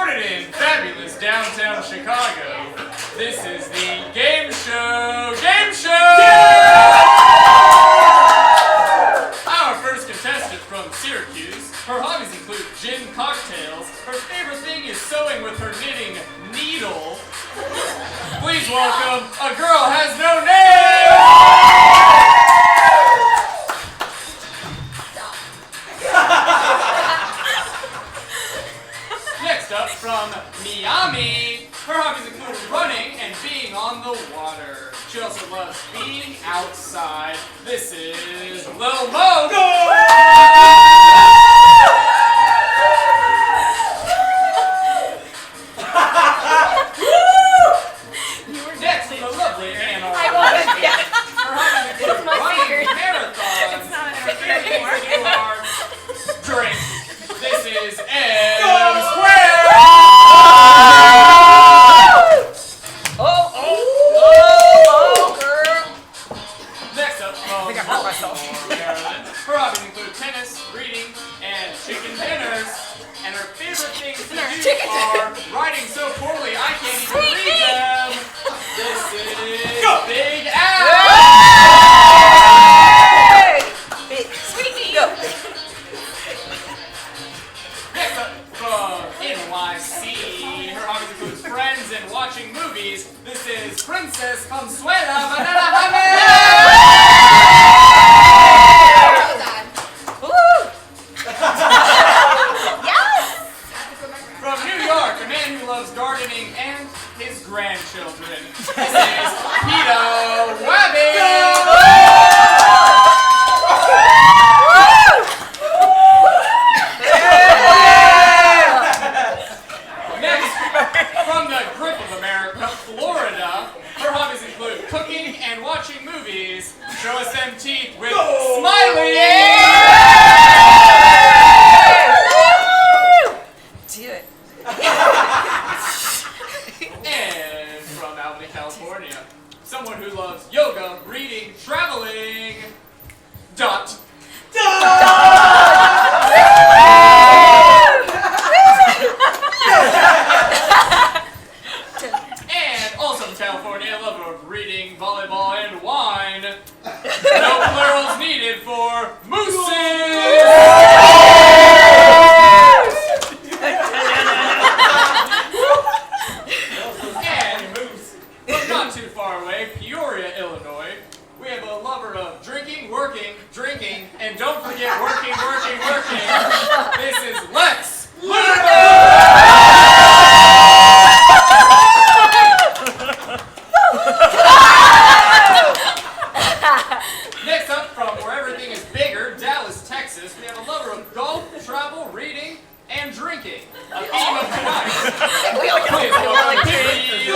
Recorded in fabulous downtown Chicago, this is the Gameshow Gameshow! Our first contestant from Syracuse. Her hobbies include gin cocktails. Her favorite thing is sewing with her knitting needle. Please welcome A Girl Has No Name! Next up, from Miami, her hobbies include running and being on the water. She also loves being outside. This is Lil Mo. Next, the lovely Ann Arbor. Her hobbies include running marathons, and her favorite things to do are drink. This is M Square. Next up, from Baltimore, Maryland. Her hobbies include tennis, reading, and chicken dinners. And her favorite things to do are writing so poorly I can't even read them. This is Big Al. Sweetie, go. Next up, from NYC. Her hobbies include friends and watching movies. This is Princess Consuela Banana Hammer. From New York, a man who loves gardening and his grandchildren. This is Peter Webby. Next, from the grip of America, Florida, her hobbies include cooking and watching movies. Show us them teeth with Smiley. Do it. And from Albany, California, someone who loves yoga, reading, traveling. Dot. And also from California, a lover of reading, volleyball, and wine. No plurals needed for mooses! And from not too far away, Peoria, Illinois, we have a lover of drinking, working, drinking, and don't forget working, working, working. This is Lex Luger! Next up, from where everything is bigger, Dallas, Texas, we have a lover of golf, travel, reading, and drinking. A theme of tonight. Please welcome Katie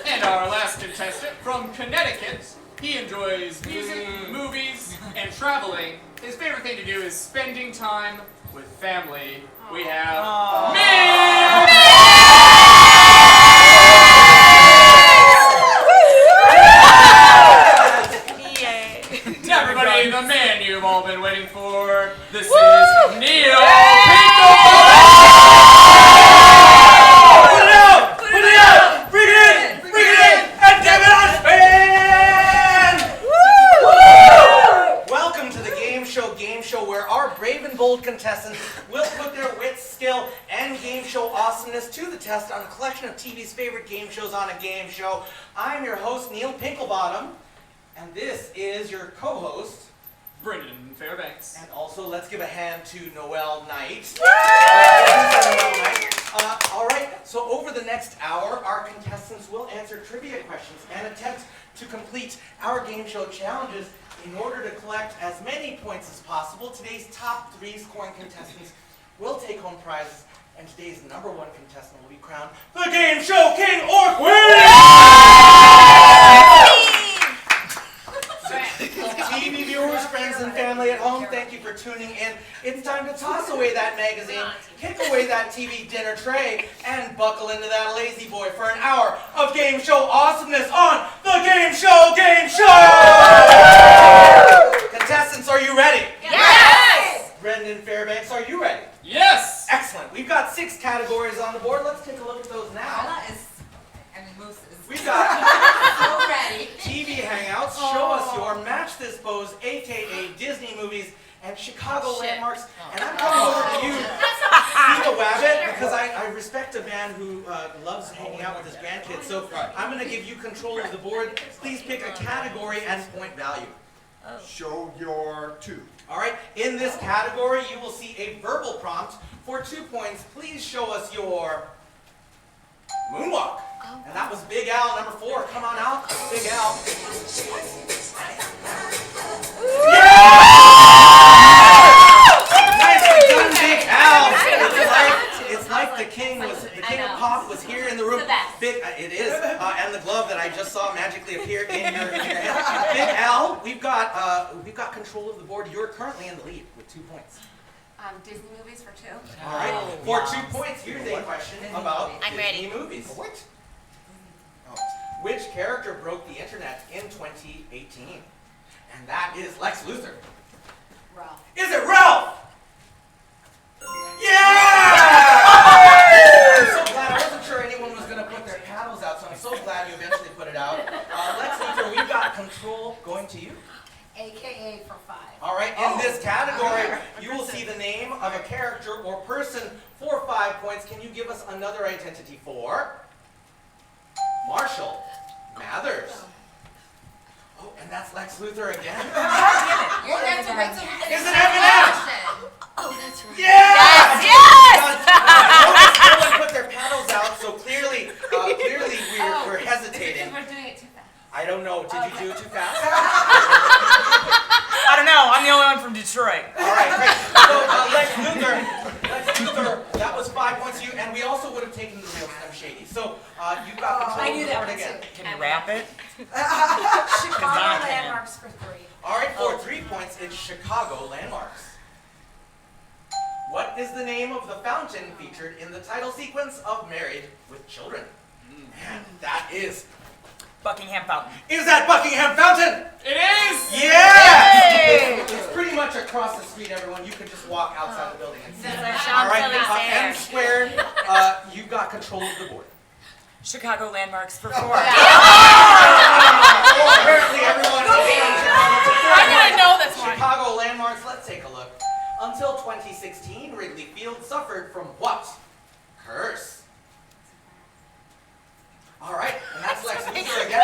And our last contestant from Connecticut. He enjoys music, movies, and traveling. His favorite thing to do is spending time with family. We have me! Now everybody, the man you've all been waiting for. This is Neil Pinkle! Welcome to the Gameshow Gameshow, where our brave and bold contestants will put their wits, skill, and game show awesomeness to the test on a collection of TV's favorite game shows on a game show. I'm your host, Neil Pinklebottom, and this is your co-host, Brendan Fairbanks. and also let's give a hand to Noelle Knight. All right, so over the next hour, our contestants will answer trivia questions and attempt to complete our game show challenges. In order to collect as many points as possible, today's top 3 scoring contestants will take home prizes, and today's number 1 contestant will be crowned the Game Show King or Queen! TV viewers, friends, and family at home, thank you for tuning in. It's time to toss away that magazine, kick away that TV dinner tray, and buckle into that lazy boy for an hour of game show awesomeness on the Game Show Game Show! hangouts, show us your Match This Pose, aka Disney movies and Chicago landmarks. And I'm coming over to you, Steve Wabbit, because I respect a man who loves hanging out with his grandkids. So I'm going to give you control of the board. Please pick a category and point value. Show your 2. All right, in this category, you will see a verbal prompt. For 2 points, please show us your moonwalk. And that was Big Al, number 4. Come on out, Big Al. Nicely done, Big Al. It's like the king of pop was here in the room. It is, and the glove that I just saw magically appear in your hand. Big Al, we've got control of the board. You're currently in the lead with 2 points. Disney movies for 2. All right, for 2 points, here's a question about Disney movies. What? Which character broke the internet in 2018? And that is Lex Luthor. Ralph. Is it Ralph? Yeah! I'm so glad. I wasn't sure anyone was going to put their paddles out, so I'm so glad you eventually put it out. Lex Luthor, we've got control going to you. AKA for 5. All right, in this category, you will see the name of a character or person for 5 points. Can you give us another identity for Marshall Mathers? Oh, and that's Lex Luthor again. You have to wait till Is it Eminem? Oh, that's right. Yeah! Yes! No one put their paddles out, so clearly we're hesitating. We're doing it too fast. I don't know. Did you do it too fast? I don't know. I'm the only one from Detroit. All right, great. So Lex Luthor, that was 5 points to you, and we also would have taken the real Slim Shady. So you've got control I of knew the that board one again. too. Can you wrap it? Chicago landmarks for 3. All right, for 3 points, it's Chicago landmarks. What is the name of the fountain featured in the title sequence of Married with Children? And that is Buckingham Fountain. Is that Buckingham Fountain? It is! Yes! It's pretty much across the street, everyone. You could just walk outside the building and see it. All right, M squared, you've got control of the board. Chicago landmarks for 4. Apparently everyone knows How did I know this one? Chicago landmarks, let's take a look. Until 2016, Wrigley Field suffered from what? Curse. All right, and that's Lex Luthor again.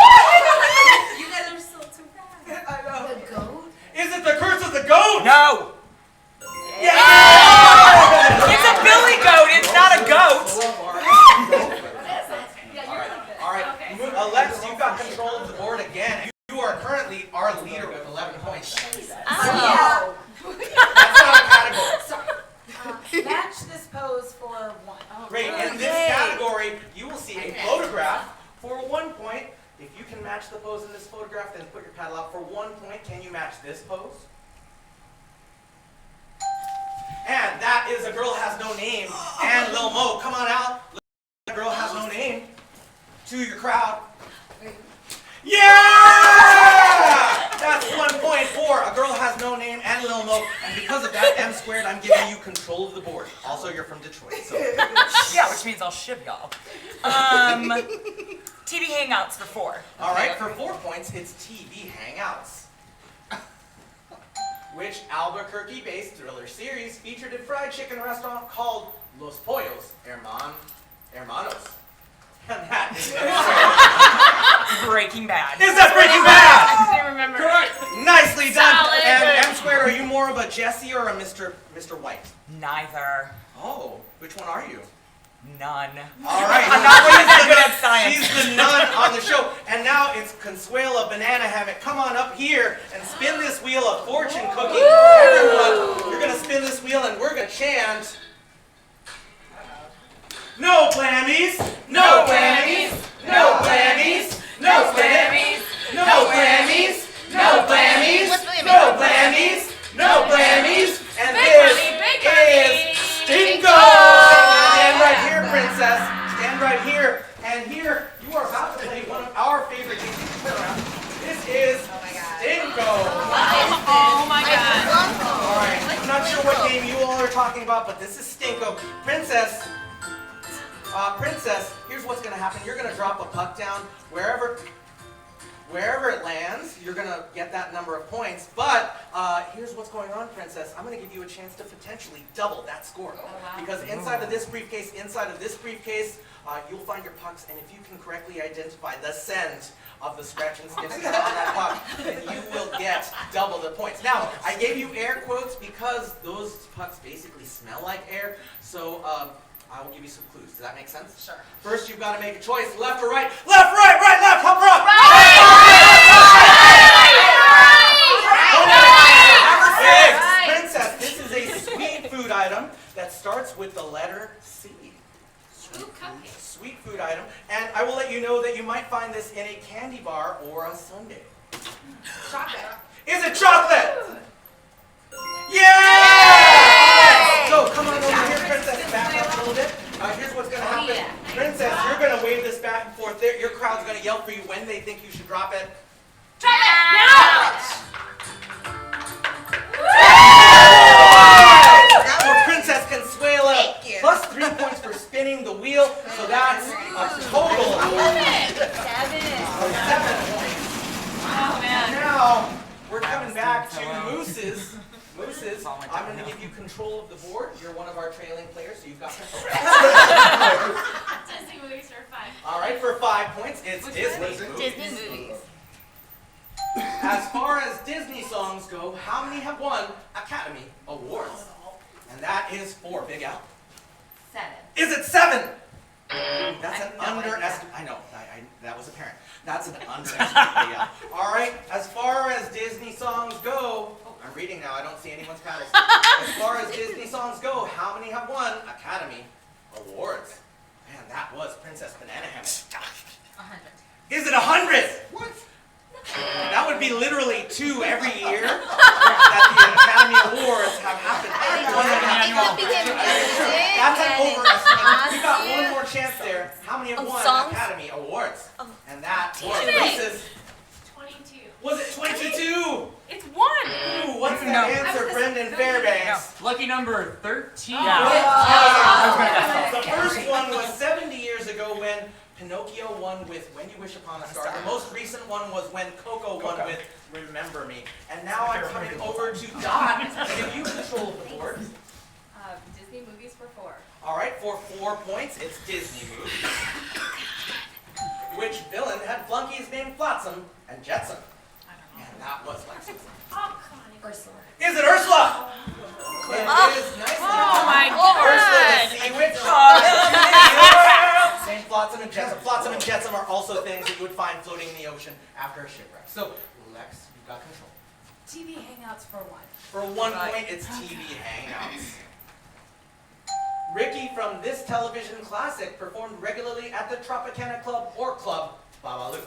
You guys are still too fast. I know. The goat? Is it the curse of the goat? No! Yeah! It's a billy goat. It's not a goat. All right. Lex, you've got control of the board again. You are currently our leader with 11 points. Oh. That's not a category. Match this pose for 1. Great. In this category, you will see a photograph for 1 point. If you can match the pose in this photograph, then put your paddle out for 1 point. Can you match this pose? And that is A Girl Has No Name and Lil Mo. Come on out. A Girl Has No Name to your crowd. Yeah! That's 1 point for A Girl Has No Name and Lil Mo. And because of that, M squared, I'm giving you control of the board. Also, you're from Detroit, so. Yeah, which means I'll ship y'all. TV Hangouts for 4. All right, for 4 points, it's TV Hangouts. Which Albuquerque-based thriller series featured a fried chicken restaurant called Los Pollos Hermanos. And that is Breaking Bad. Is that Breaking Bad? I didn't remember. Correct. Nicely done. Solid. And M squared, are you more of a Jesse or a Mr. White? Neither. Oh, which one are you? None. All right. I'm not really that good at science. She's the nun on the show. And now it's Consuela Banana Hammock. Come on up here and spin this wheel of fortune cookie. Everyone, you're going to spin this wheel and we're going to chant. No blammies, no blammies, no blammies, no blammies, no blammies, no blammies, no blammies, no blammies, and this is Stinko! Stand right here, princess. Stand right here. And here, you are about to play one of our favorite games to play around. This is Stinko. Oh my god. All right, I'm not sure what game you all are talking about, but this is Stinko. Princess, here's what's going to happen. You're going to drop a puck down wherever Wherever it lands, you're going to get that number of points. But here's what's going on, Princess. I'm going to give you a chance to potentially double that score. wow. Because inside of this briefcase, you'll find your pucks. And if you can correctly identify the scent of the scratch and sniff on that puck, then you will get double the points. Now, I gave you air quotes because those pucks basically smell like air. So I will give you some clues. Does that make sense? Sure. First, you've got to make a choice. Left or right? Left, right, right, left. Hop, rock. Right. Princess, this is a sweet food item that starts with the letter C. Ooh, cupcake. Sweet food item. And I will let you know that you might find this in a candy bar or a sundae. Chocolate. Is it chocolate? Yes! So come on over here, Princess. Back up a little bit. Here's what's going to happen. yeah. Princess, you're going to wave this back and forth there. Your crowd's going to yell for you when they think you should drop it. For Princess Consuela, plus 3 points for spinning the wheel. So that's a total of 7 points. Oh, man. Now, we're coming back to Moose's. Moose's, I'm going to give you control of the board. You're one of our trailing players, so you've got control. Disney movies are fun. All right, for 5 points, it's Disney. Disney movies. As far as Disney songs go, how many have won Academy Awards? And that is 4. Big Al. 7. Is it 7? That's an underestimate. I know, that was apparent. That's an underestimate, Big Al. All right, as far as Disney songs go, I'm reading now, I don't see anyone's paddles. As far as Disney songs go, how many have won Academy Awards? Man, that was Princess Banana Hammock. 100. Is it 100? What? That would be literally 2 every year that the Academy Awards have happened. That's an overestimate. We got one more chance there. How many have won songs? Academy Awards? And that was Damn it. Lisa's. 22. Was it 22? It's 1. Ooh, what's that answer, Brendan Fairbanks? Lucky number 13. The first one was 70 years ago when Pinocchio won with When You Wish Upon a Star. The most recent one was when Coco won with Remember Me. And now I'm coming over to Dot to give you control of the board. Disney movies for 4. All right, for 4 points, it's Disney movies. Which villain had flunkies named Flotsam and Jetsam? And that was Lexus. Ursula. Is it Ursula? It is nicely Oh my Ursula God. the Sea Witch. Named Flotsam and Jetsam. Flotsam and Jetsam are also things that you would find floating in the ocean after a shipwreck. So, Lex, you've got control. TV hangouts for 1. For 1 point, it's TV Hangouts. Ricky from This Television Classic performed regularly at the Tropicana Club or Club Babalu.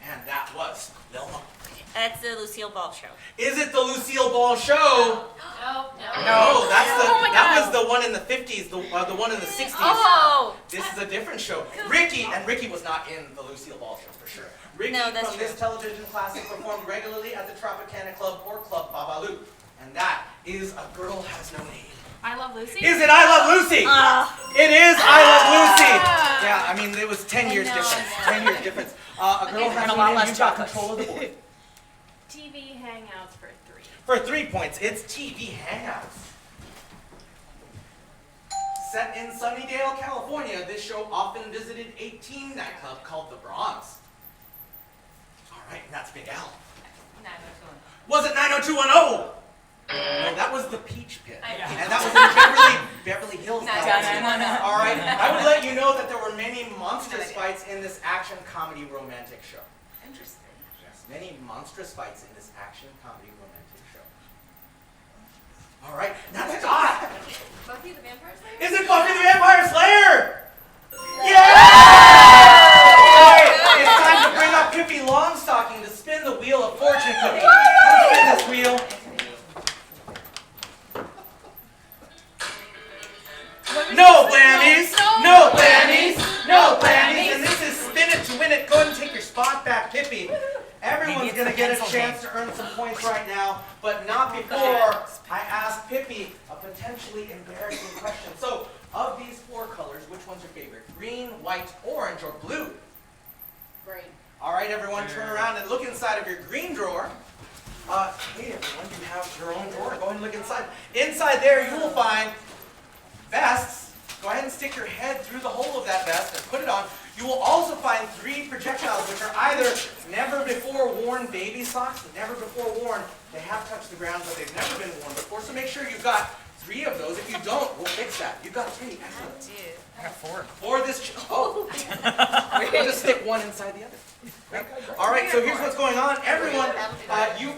And that was Vilma. That's the Lucille Ball show. Is it the Lucille Ball Show? No. No, that's the Oh my that God. was the one in the 50s, the one in the 60s. Oh! This is a different show. Ricky was not in the Lucille Ball Show for sure. Ricky No, that's from This Television Classic performed regularly at the Tropicana Club or Club Babalu. And that is A Girl Has No Name. I Love Lucy. Is it I Love Lucy? It is I Love Lucy. Yeah, I mean, it was 10 years difference. 10 years difference. A Girl Has and a No lot Name, less you've got chocolate. control of the board. TV hangouts for 3. For 3 points, it's TV Hangouts. Set in Sunnydale, California, this show often visited a teen nightclub called the Bronx. All right, and that's Big Al. 90210. Was it 90210? No, that was the Peach Pit. I know. And that was in Beverly Hills, California. No. All right, I would let you know that there were many monstrous fights in this action comedy romantic show. Interesting. Yes, many monstrous fights in this action comedy romantic show. All right, now that's Dot. Buffy the Vampire Slayer? Is it Buffy the Vampire Slayer? Yeah! It's time to bring up Pippi Longstocking to spin the wheel of fortune. Pippi, spin this wheel. No blammies! No blammies! No blammies! And this is spin it to win it. Go ahead and take your spot back, Pippi. Everyone's going to get a chance to earn some points right now, but not before I ask Pippi a potentially embarrassing question. So, of these 4 colors, which one's your favorite? Green, white, orange, or blue? Green. All right, everyone, turn around and look inside of your green drawer. Hey, everyone, you have your own drawer. Go ahead and look inside. Inside there, you will find vests. Go ahead and stick your head through the hole of that vest and put it on. You will also find 3 projectiles, which are either never before worn baby socks, never before worn. They have touched the ground, but they've never been worn before. So make sure you've got 3 of those. If you don't, we'll fix that. You've got 3. Excellent. I got 4. For this, we'll just stick one inside the other. All right, so here's what's going on. Everyone,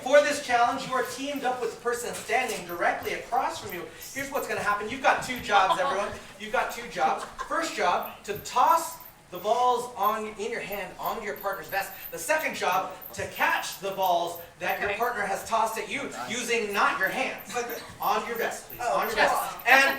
for this challenge, you are teamed up with the person standing directly across from you. Here's what's going to happen. You've got 2 jobs, everyone. You've got 2 jobs. First job, to toss the balls in your hand onto your partner's vest. The second job, to catch the balls that your partner has tossed at you using not your hands. On your vest, please. On your vest. And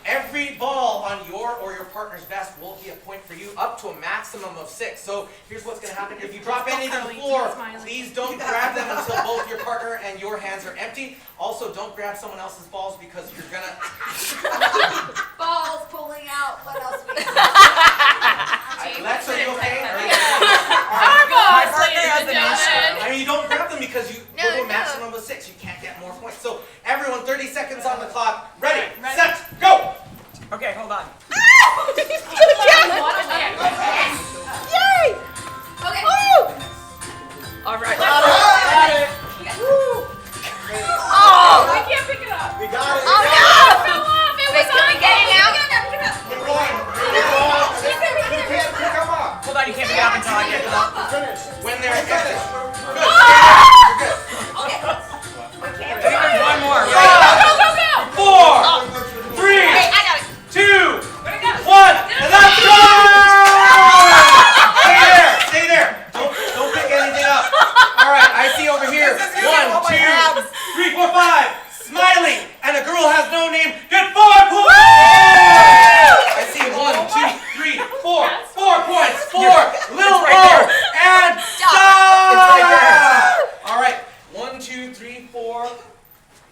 every ball on your or your partner's vest will be a point for you, up to a maximum of 6. So here's what's going to happen. If you drop any to the floor, please don't grab them until both your partner and your hands are empty. Also, don't grab someone else's balls because you're going to... Balls pulling out. What else we got? Lex, are you okay? Our balls, ladies and gentlemen. I mean, you don't grab them because you go to a maximum of 6. You can't get more points. So everyone, 30 seconds on the clock. Ready, set, go! Okay, hold on. Yay! Okay. All right. Got it. Oh, we can't pick it up. We got it. Oh no! It fell off. It was on. Get it out. Keep going. You can't pick them up. Hold on, you can't pick it up until I get it up. Finish. When they're good. Okay. I think there's one more. Go, go, go. 4, 3, Hey, I got it. 2, 1, and that's go! Stay there. Don't pick anything up. All right, I see over here. 1, 2, 3, 4, 5. Smiling, and a girl has no name. Get 4 points. I see 1, 2, 3, 4. 4 points. 4. Little ball and stop. All right, 1, 2, 3, 4.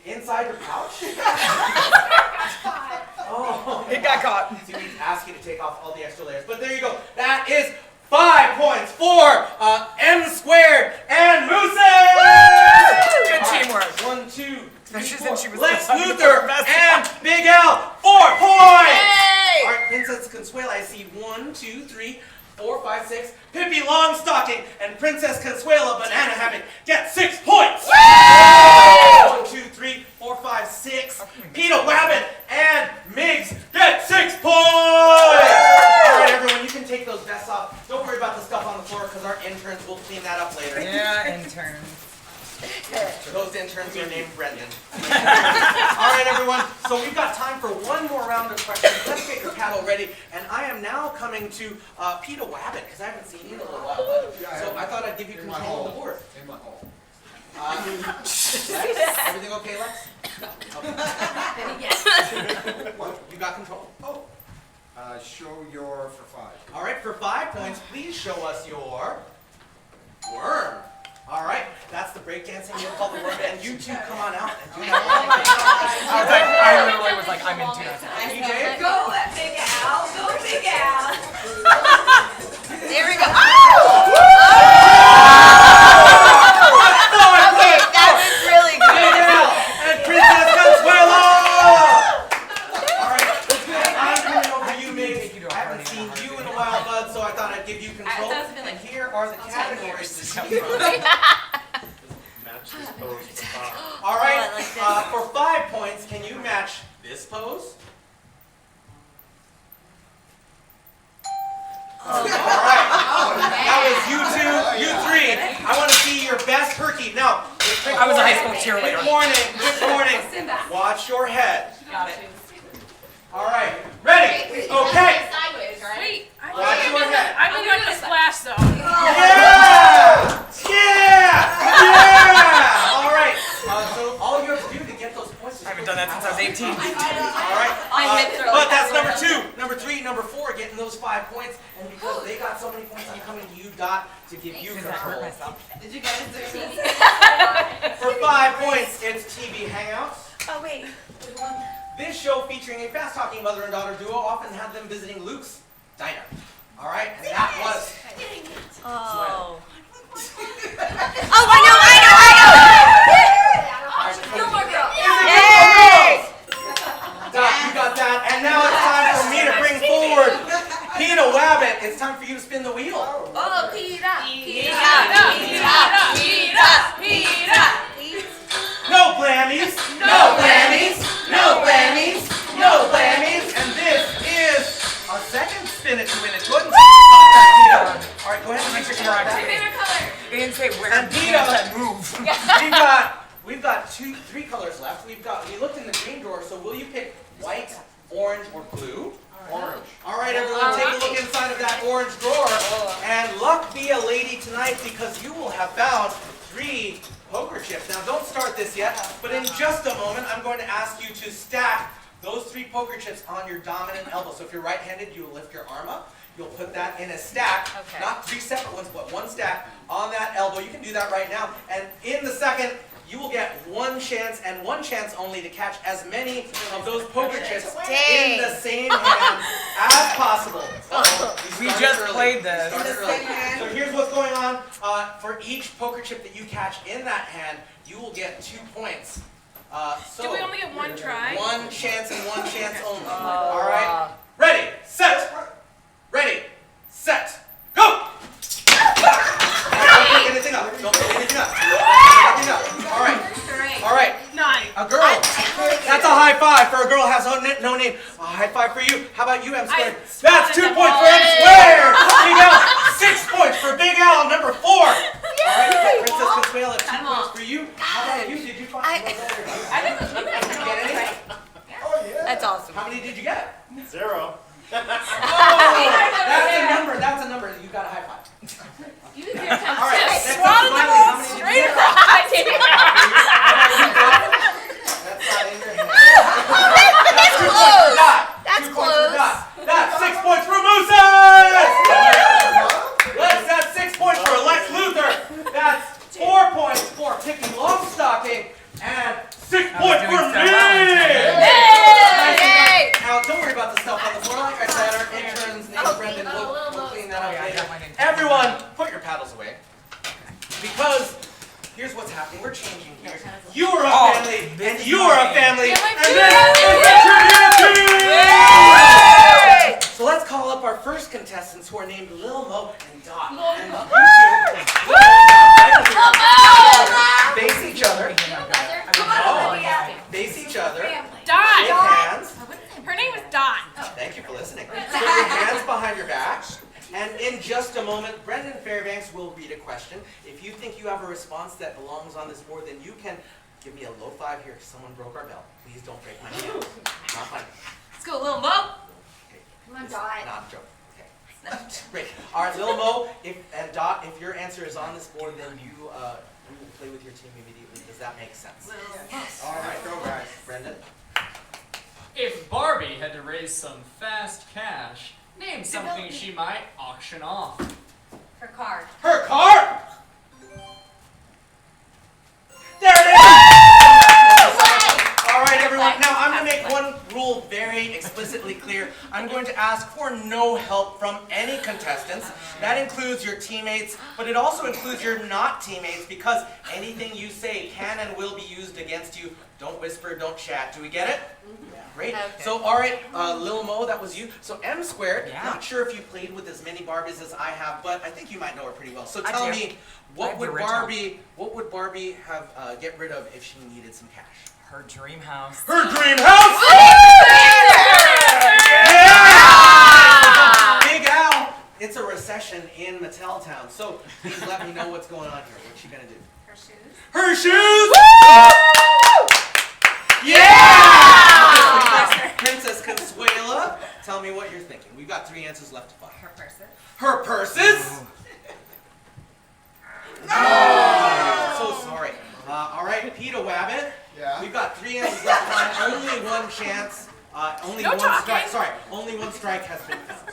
Inside your pouch. Oh, It got caught. so we ask you to take off all the extra layers. But there you go. That is 5 points for M squared and Mooses. Good teamwork. 1, 2, 3, Especially 4. since she was Lex the one with Luthor the best and Big Al, 4 points. Hey. All right, Princess Consuela, I see 1, 2, 3, 4, 5, 6. Pippi Longstocking and Princess Consuela Banana Hammock get 6 points. 1, 2, 3, 4, 5, 6. Peter Wabbit and Miggs get 6 points. All right, everyone, you can take those vests off. Don't worry about the stuff on the floor because our interns will clean that up later. Yeah, intern. Those interns are named Brendan. All right, everyone. So we've got time for one more round of questions. Let's get your paddle ready. And I am now coming to Peter Wabbit because I haven't seen you in a little while. So I thought I'd give you In my control of the hole. board. In my hole. Lex, everything okay, Lex? Okay. Yes. You got control. Oh. Show your for 5. All right, for 5 points, please show us your worm. All right, that's the breakdancing you call the worm, and you two come on out and do that. I literally was like, I'm into that. DJ? Go, Big Al. Go, Big Al. There we go. Oh! Okay, That was really good. Big Al and Princess Consuelo! All right, I'm coming over you, Migs. I haven't seen you in a while, bud, so I thought I'd give you control. And here are the categories to choose from. All right, Oh, I like this. for 5 points, can you match this pose? All right, that was you 2, you 3. I want to see your best herky. Now, I was a high school cheerleader. Good morning, good morning. Simba. Watch your head. Got it. All right, ready? Okay. Sideways, right? Wait, Watch your head. I'm gonna go to the splash zone. Yeah! Yeah! All right. So all you have to do to get those points is I haven't done that since I was 18. All right. But that's number 2. Number 3, number 4, getting those 5 points. And because they got so many points, I'm coming to you, Dot, to give you Because I hurt control. myself. Did you guys do this? For 5 points, it's TV Hangouts. Oh, wait. This show featuring a fast-talking mother and daughter duo often had them visiting Luke's diner. All right, and that was Oh. Oh, I know. Gilmore Girls. Yay! Dot, you got that. And now it's time for me to bring forward Peter Wabbit. It's time for you to spin the wheel. Oh, Peta. No blammies, no blammies, no blammies, no blammies. And this is a second spin it to win it. Go ahead and Peter. All right, go ahead and make sure you got that. Favorite color. We didn't say where. And Peter, move. we've got three colors left. We looked in the green drawer, so will you pick white, orange, or blue? Orange. All right, everyone, take a look inside of that orange drawer. And luck be a lady tonight because you will have found 3 poker chips. Now, don't start this yet, but in just a moment, I'm going to ask you to stack those 3 poker chips on your dominant elbow. So if you're right-handed, you will lift your arm up. You'll put that in a stack, not 3 separate ones, but 1 stack on that elbow. You can do that right now. And in the second, you will get 1 chance and 1 chance only to catch as many of those poker chips in the same hand as possible. We just played this. So here's what's going on. For each poker chip that you catch in that hand, you will get 2 points. Do we only get 1 try? 1 chance and 1 chance only. All right. Ready, set. Ready, set, go. Don't pick anything up. Don't pick anything up. All right. All right. 9. A girl. That's a high five for a girl who has no name. A high five for you. How about you, M squared? That's 2 points for M squared. Big Al. 6 points for Big Al, number 4. All right. Princess Consuela, 2 points for you. How about you? Did you find? I think Did you get any? Oh, yeah. That's awesome. How many did you get? 0. Oh, that's a number. You got a high five. You did your All right. Next up, Swallowed the Smiley. ball How many did you straight get? across. That's not in your hand. That's 2 points for Dot. That's 2 points for close. Dot. That's 6 points for Moses. That's 6 points for Lex Luthor. That's 4 points for Ticky Longstocking. And 6 points for me. Yay! Now, don't worry about the stuff on the floor. Like I said, our intern's named Brendan. We'll clean that up later. Everyone, put your paddles away. Because here's what's happening. We're changing here. You are a family, and you are a family, and this is a trivia team! So let's call up our first contestants who are named Lil Mo and Dot. And you two face each other. Face each other. Shake Dot. hands. Her name is Dot. Thank you for listening. Put your hands behind your back. And in just a moment, Brendan Fairbanks will read a question. If you think you have a response that belongs on this board, then you can give me a low 5 here. Someone broke our bell. Please don't break my hand. Not funny. Let's go, Lil Mo. Okay. Come on, This is Dot. not a joke. Okay. Great. All right, Lil Mo and Dot, if your answer is on this board, then you will play with your team immediately. Does that make sense? Yes. All right, go guys. Brendan. If Barbie had to raise some fast cash, name something she might auction off. Her card. Her car! There it is! All right, everyone. Now, I'm going to make one rule very explicitly clear. I'm going to ask for no help from any contestants. That includes your teammates, but it also includes your not teammates because anything you say can and will be used against you. Don't whisper, don't chat. Do we get it? Great. Okay. So, all right, Lil Mo, that was you. So, M squared, not sure if you played with as many Barbies as I have, but I think you might know her pretty well. So tell me, what would Barbie have get rid of if she needed some cash? Her dream house. Her dream house! Yeah! Big Al, it's a recession in Mattel Town, so please let me know what's going on here. What's she gonna do? Her shoes. Her shoes! Yeah! Princess Consuela, tell me what you're thinking. We've got 3 answers left to find. Her purses. Her purses? No! So sorry. All right, Peter Wabbit. Yeah. We've got 3 answers left to find. Only 1 chance. Only No 1 talking. strike. Sorry, only 1 strike has been found.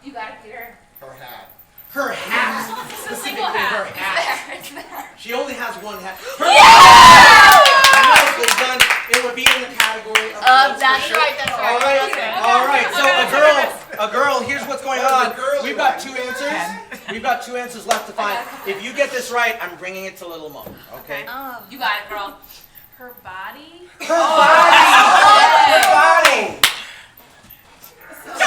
You got it, Peter. Her hat. Her hat. It's a Specifically single hat. her hat. It's there. She only has 1 hat. Her Nicely done. It would be in the category of That's sure. right, that's right. All right. So a girl. Here's what's going on. We've got two answers. We've got two answers left to find. If you get this right, I'm bringing it to Little Mo. Okay. You got it, girl. Her body? Her body. Her body. We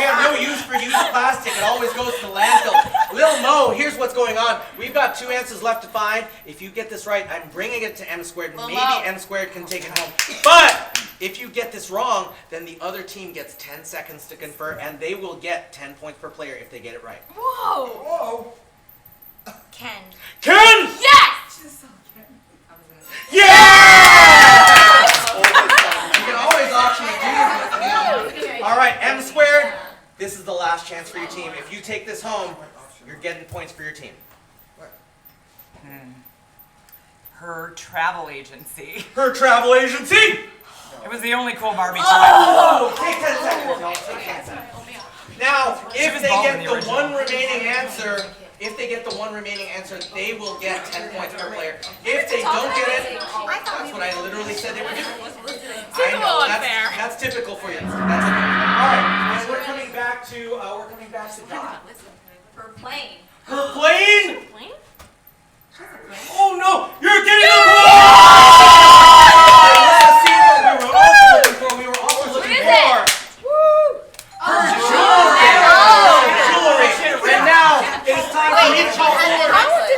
have no use for used plastic. It always goes to landfill. Lil Mo, here's what's going on. We've got two answers left to find. If you get this right, I'm bringing it to M squared. Maybe M squared can take it home. But if you get this wrong, then the other team gets 10 seconds to confer, and they will get 10 points per player if they get it right. Whoa! Ken. Ken! Yes! Yeah! You can always auction a dude. All right, M squared. This is the last chance for your team. If you take this home, you're getting points for your team. Her travel agency. Her travel agency. It was the only cool Barbie Oh! Take 10 seconds, y'all. Take 10 seconds. Now, if was they involved get in the the original. one remaining answer, they will get 10 points per player. If they don't get it, that's what I literally said they would do. I know, that's typical for you. That's okay. All right, and we're coming back to Dot. Her plane. Her plane? Plane? Oh no, you're getting a point! See what we were also looking for. Her jewelry. And now it is time for me to call for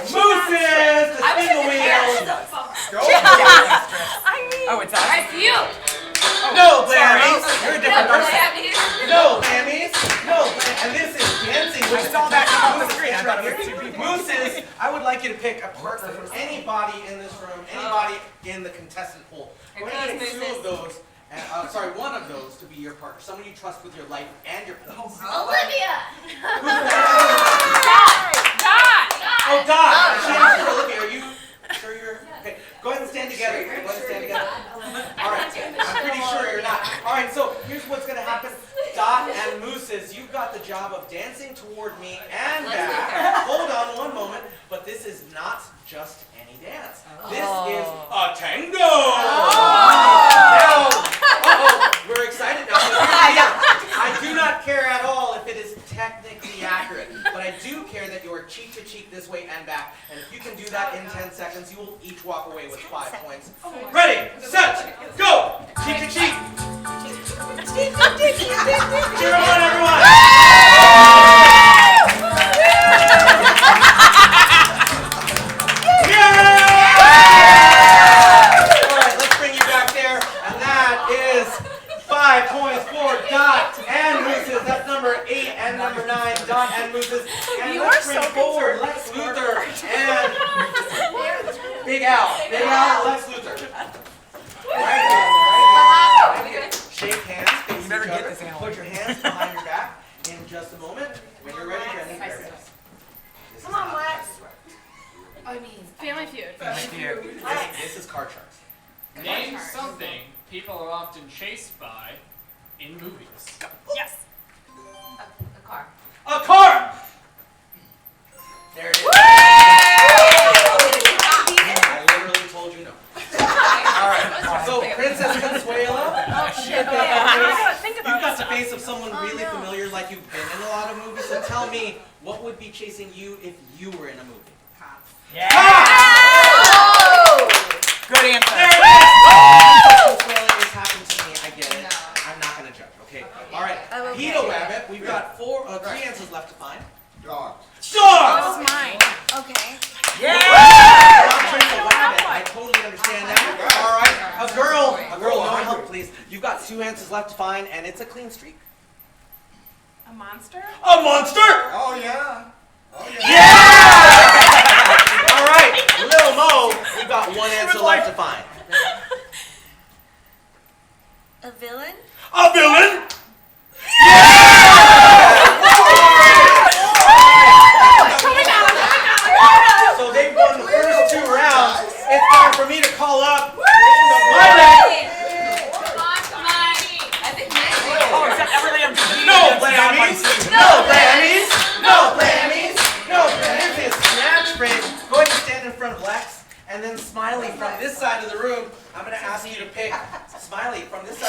Mooses to spin the wheels. Oh, it's us? That's you! No, Blammies. You're a different person. Blammies. No, Blammies. No, and this is dancing. I saw that come on the screen. I thought it was two people. Mooses, I would like you to pick a partner from anybody in this room, anybody in the contestant pool. We're going to pick two of those, one of those to be your partner. Someone you trust with your life and your points. Olivia. Oh, Dot! She asked for Olivia. Are you sure you're... Okay, go ahead and stand together. All right, I'm pretty sure you're not. All right, so here's what's going to happen. Dot and Mooses, you've got the job of dancing toward me and back. Hold on one moment, but this is not just any dance. This is a tango! Now, we're excited now. I do not care at all if it is technically accurate, but I do care that you are cheek to cheek this way and back. And if you can do that in 10 seconds, you will each walk away with 5 points. Ready, set, go! Cheek to cheek! Cheer on, everyone! Alright, let's bring you back there. And that is 5 points for Dot and Mooses. That's number 8 and number 9. Dot and Mooses. And let's bring forward Lex Luthor and Big Al. Big Al, Lex Luthor. Right. Shake hands. Face better each get other. this in. Put your hands behind your back in just a moment. When you're ready, Come on, Lex. Family Feud. This is card sharks. Name something people are often chased by in movies. Yes. A car. A car! There it is. I literally told you no. Alright, so Princess Consuela, you've got the face of someone really familiar, like you've been in a lot of movies, so tell me, what would be chasing you if you were in a movie? Yeah. Oh! Good answer. There it is! Princess Consuela, it's happened to me, I get it. I'm not going to judge, okay? Alright, Peter Rabbit, we've got 3 answers left to find. Dog. Dogs! Mine. Okay. Yeah. Not chase a rabbit, I totally understand that. Alright, a girl, no help please. You've got 2 answers left to find, and it's a clean streak. A monster? A monster! Oh yeah. Yeah! Alright, Lil Mo, we've got 1 answer left to find. A villain. A villain? So they've won the first 2 rounds. It's time for me to call up my man. Oh, except everything I'm doing. No Blammies! No Blammies! No Blammies! No Blammies! This is Snatch Frame. Go ahead and stand in front of Lex, and then Smiley from this side of the room. I'm going to ask you to pick Smiley from this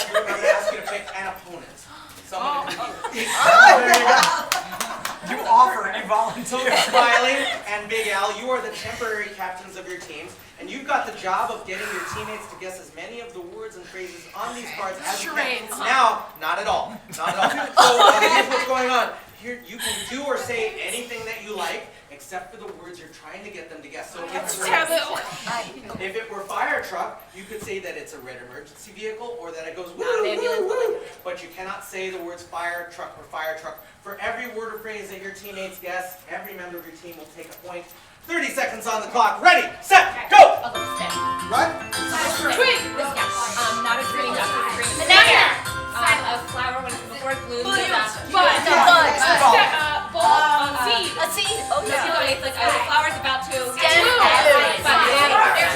So Smiley and Big Al, you are the temporary captains of your teams, and you've got the job of getting your teammates to guess as many of the words and phrases on these cards as you can. Now, not at all. Not at all. So here's what's going on. Here, you can do or say anything that you like, except for the words you're trying to get them to guess. So if it were fire truck, you could say that it's a red emergency vehicle or that it goes woo, woo, woo. But you cannot say the words fire truck or fire truck. For every word or phrase that your teammates guess, every member of your team will take a point. 30 seconds on the clock. Ready, set, go! What? Twig. Not a tree, not a tree. Banana. A flower when it's before it blooms. Bud. Seed. A seed. Oh, No, no. it's like the flower's about to Stem.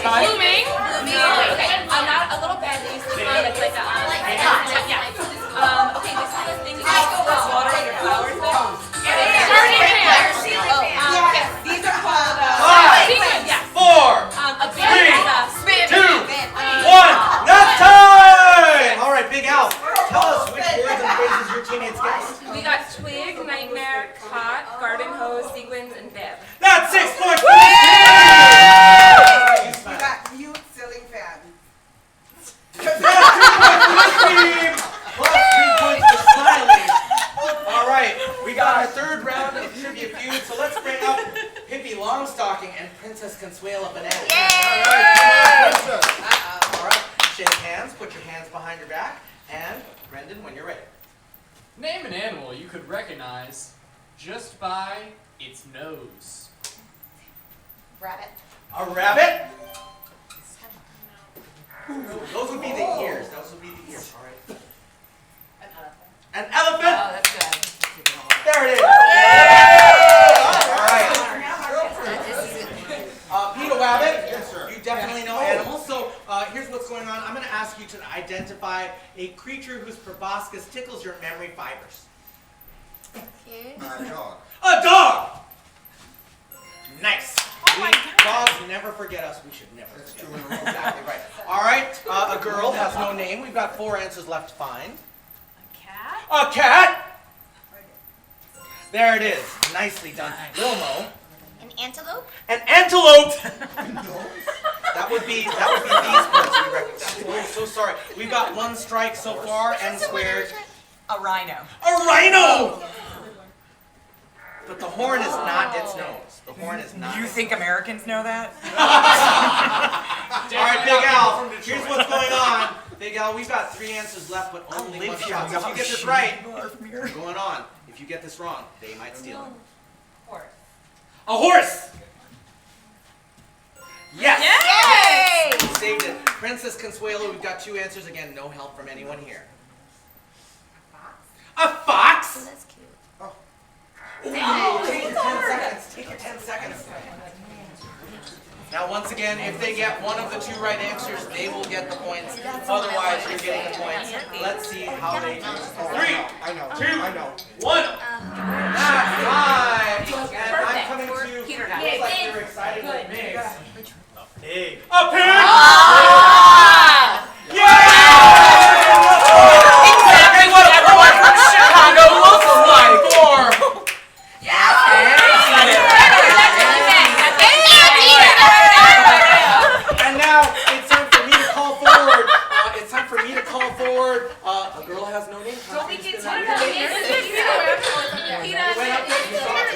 blooming. Okay. Not a little bed that you sleep on. It's like a okay. This is the thing that you pour water on your flowers with. These are called, 4, A 2, 1, nap time! All right, Big Al, tell us which words and phrases your teammates guessed. We got twig, nightmare, cot, garden hose, sequins, and bib. That's 6 points. you got mute ceiling fan. That's 2 points for the team, plus 3 points for Smiley. All right, we got our third round of trivia feud, so let's bring up Pippi Longstocking and Princess Consuela Banana. All right, shake hands, put your hands behind your back, and Brendan, when you're ready. Name an animal you could recognize just by its nose. Rabbit. A rabbit? Those would be the ears. Those would be the ears. All right. An elephant. Oh, that's good. There it is. All right. Peter Wabbit, Yes, sir. you definitely know animals. So here's what's going on. I'm going to ask you to identify a creature whose proboscis tickles your memory fibers. Dog. A dog. Nice. Oh my God. Dogs never forget us. We should never forget. Exactly right. All right. A girl has no name. We've got 4 answers left to find. Cat. A cat. There it is. Nicely done. Wilmo. An antelope. An antelope. That would be these parts we recognize. Oh, so sorry. We've got 1 strike so far and squared. A rhino. A rhino. But the horn is not its nose. The horn is not. You think Americans know that? All right, Big Al. Here's what's going on. Big Al, we've got 3 answers left, but only 1 shot. So if you get this right, we're going on. If you get this wrong, they might steal it. Horse. A horse. Yes. Yay! You saved it. Princess Consuelo, we've got 2 answers. Again, no help from anyone here. A fox. That's cute. Take your 10 seconds. Take your 10 seconds. Now, once again, if they get one of the 2 right answers, they will get the points. Otherwise, you're getting the points. Let's see how they do. 3, I know. 2, I know. 1. That's 5. And I'm coming to you. Looks like you're excited with me. A pig. A pig! Exactly what everyone from Chicago looks like. 4. And now it's time for me to call forward. It's time for me to call forward. A girl has no name. Don't we get Constance, to did not get it. It went up there. You saw it.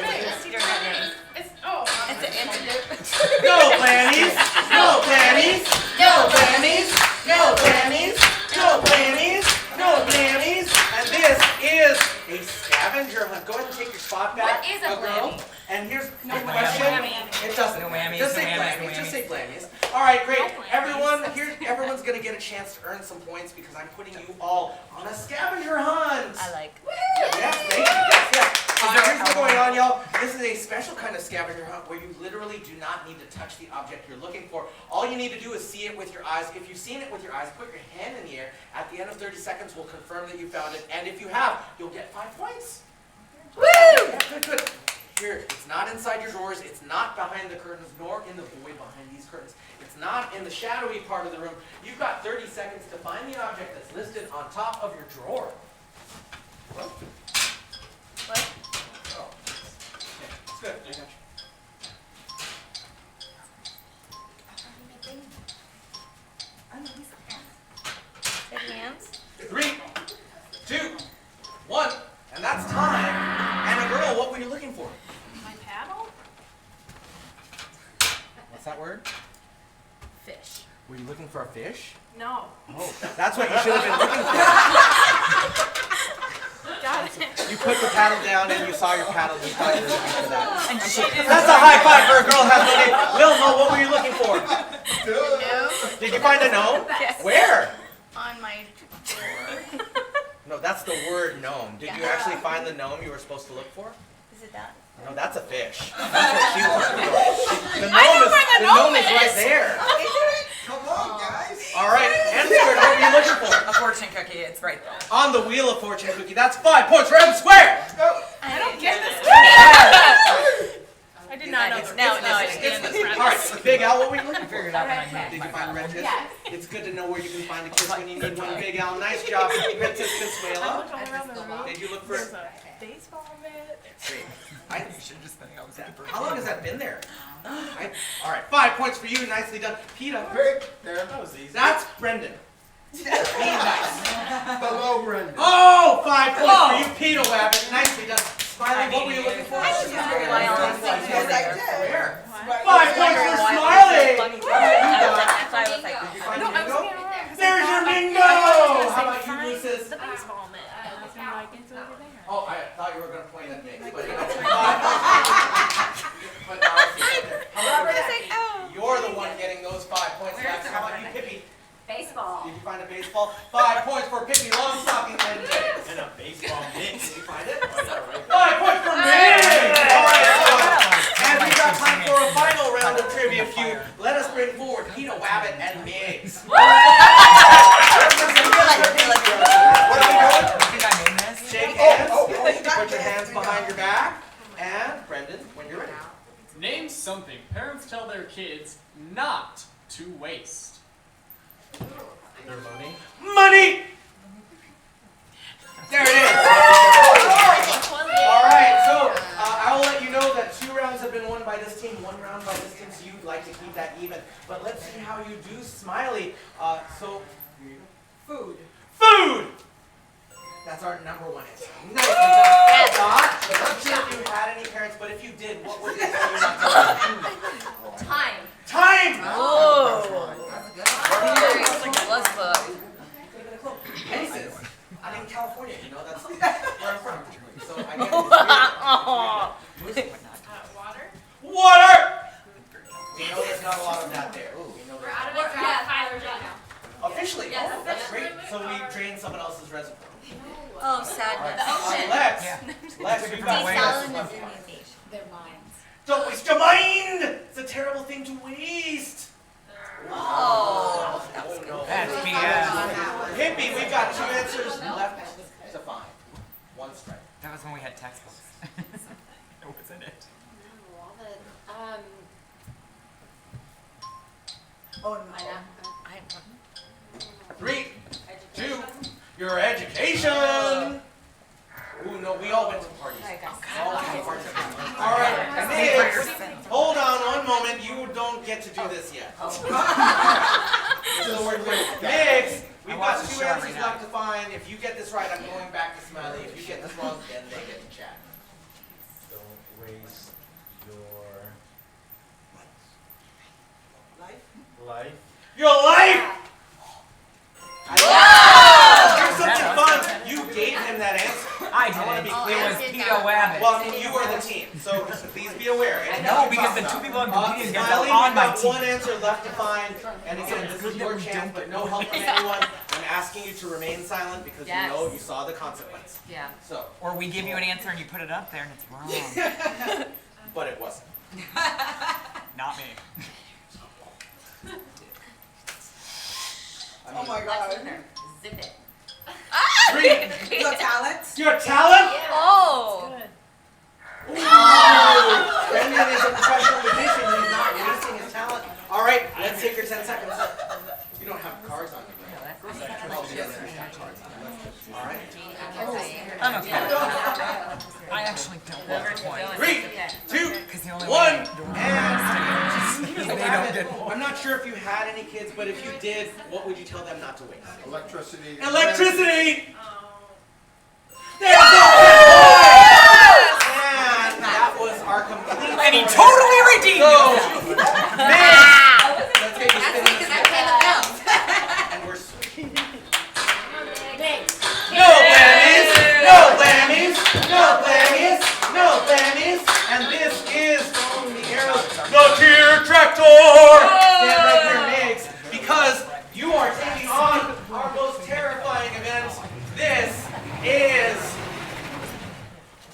It's an antelope. No plannies. No plannies. No plannies. No plannies. No plannies. No plannies. And this is a scavenger hunt. Go ahead and take your spot back. What is a girl. planny? And here's the whammy. question. It doesn't. No whammies, Just no say whammies, plannies. no Just say whammies. plannies. All right, great. No whammies. Everyone's gonna get a chance to earn some points because I'm putting you all on a scavenger hunt. I like. Yes, thank you. Yes. Here's what's going on, y'all. This is a special kind of scavenger hunt where you literally do not need to touch the object you're looking for. All you need to do is see it with your eyes. If you've seen it with your eyes, put your hand in the air. At the end of 30 seconds, we'll confirm that you found it. And if you have, you'll get 5 points. Woo! Yeah, good. Here, it's not inside your drawers. It's not behind the curtains, nor in the void behind these curtains. It's not in the shadowy part of the room. You've got 30 seconds to find the object that's listed on top of your drawer. What? Oh. Okay, that's good. good. I got you. Good hands. 3, 2, 1, and that's time. And a girl, what were you looking for? My paddle? What's that word? Fish. Were you looking for a fish? No. Oh, that's what you should have been looking for. Got it. You put the paddle down and you saw your paddle and you thought you were looking for that. And she didn't. That's a high five for a girl who has no name. Lil Mo, what were you looking for? No. Did you find a gnome? Yes. Where? On my door. No, that's the word gnome. Did you Yeah. actually find the gnome you were supposed to look for? Is it that? No, that's a fish. That's what she was looking for. The I know gnome where the the gnome gnome is right is. there. Is it? Come on, guys. All right, M squared, what were you looking for? A fortune cookie, it's right there. On the wheel of fortune cookie. That's 5 points for M squared. I don't get this. I did not know. Now I It's understand this. All right, Big Al, what were you looking for? Figured out when I had Did my you find the red kiss? Yes. It's good to know where you can find a kiss when you need one, Big Al. Nice job, red kiss, Consuelo. All around the room. Did you look for? There's a baseball mitt. I, You should just think I was looking for. how long has that been there? All right, 5 points for you. Nicely done, Peta. Great. There. That was easy. That's Brendan. Being nice. Hello, Brendan. Oh, 5 points for you, Peter Wabbit. Nicely done. Smiley, what were you looking for? I was very loyal. Where? Smiley. 5 points for Smiley. That's why I was like, Did you find No, your I was bingo? getting right there. There's your bingo. How about you, Lucis? The baseball mitt. I was like, it's over there. Oh, I thought you were going to point at me. But you know, 5 points. But now I see it there. How about I was like, oh. you're the one getting those 5 points back. How about you, Pippi? Baseball. Did you find a baseball? 5 points for Pippi Longstocking and James. And a baseball mitt. Did you find it? 5 points for me! All right, and we got time for a final round of trivia feud. Let us bring forward Peter Wabbit and Migs. What are we doing? Think I made this? Shake hands. Put your hands behind your back. And Brendan, when you're ready. Name something parents tell their kids not to waste. Their money. Money! There it is. All right, so I will let you know that 2 rounds have been won by this team, 1 round by this team, so you'd like to keep that even. But let's see how you do, Smiley. Food. Food! That's our #1 answer. Nicely done. I'm not sure if you had any parents, but if you did, what would they tell you not to do? Time. Time! Oh. It's like a love book. Places. I'm in California, you know, that's where I'm from. So I get it. Water. Water! We know there's not a lot of that there. We know We're there's out of it. Yeah, Tyler's right now. officially. Yes. Oh, that's great. So we drained someone else's reservoir. Oh, sadness. Lex, Yeah. Lex, we've Don't got waste. Salad is in the beach. Their minds. Don't waste your mind! It's a terrible thing to waste. Oh. Oh no. That's BS. Hippie, we've got 2 answers left to find. 1 strike. That was when we had textbooks. It wasn't it. Oh, no. 3, 2, your education! Ooh, no, we all went to parties. All went to parties. All right, Migs, hold on 1 moment. You don't get to do this yet. So we're good. Migs, we've got 2 answers left to find. If you get this right, I'm going back to Smiley. If you get this wrong, then they get to chat. Don't waste your life. Your life! Here's something fun. You gave him that answer. I wanna did. be clear. It was Peter Wabbit. Well, you were the team, so please be aware. No, because the 2 people I'm competing against Smiley, are on we've my got team. 1 answer left to find, and again, this is your chance, but no help from anyone. I'm asking you to remain silent because you know you saw the consequence. Yeah. So, Or we give you an answer and you put it up there and it's wrong. but it wasn't. Not me. Oh my God. Zip it. 3, Your talent. your talent? Oh. Ooh. Brendan is a professional magician. He's not wasting his talent. All right, let's take your 10 seconds. You don't have cards on you, right? Oh, yes, you have cards on you. All right. I'm okay. I actually don't. 3, 2, 1, and I'm not sure if you had any kids, but if you did, what would you tell them not to waste? Electricity. Electricity! There's a 10 points! And that was our complete. And he totally redeemed himself. Let's get you spinning this wheel. And we're switching. No blammies! No blammies! No blammies! No blammies! And this is from the arrows. The Tier Tractor! Stand right there, Migs, because you are taking on our most terrifying event. This is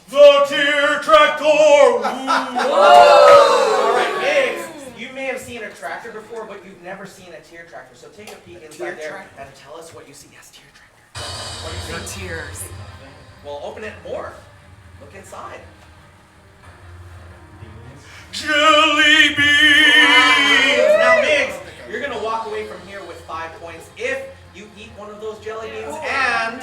the Tier Tractor! Alright, Migs, you may have seen a tractor before, but you've never seen a tier tractor. So take a peek inside there and tell us what you see. Yes, tier tractor. What do you Your see? tears. Well, open it more. Look inside. Jelly beans! Now, Migs, you're going to walk away from here with 5 points if you eat one of those jelly beans and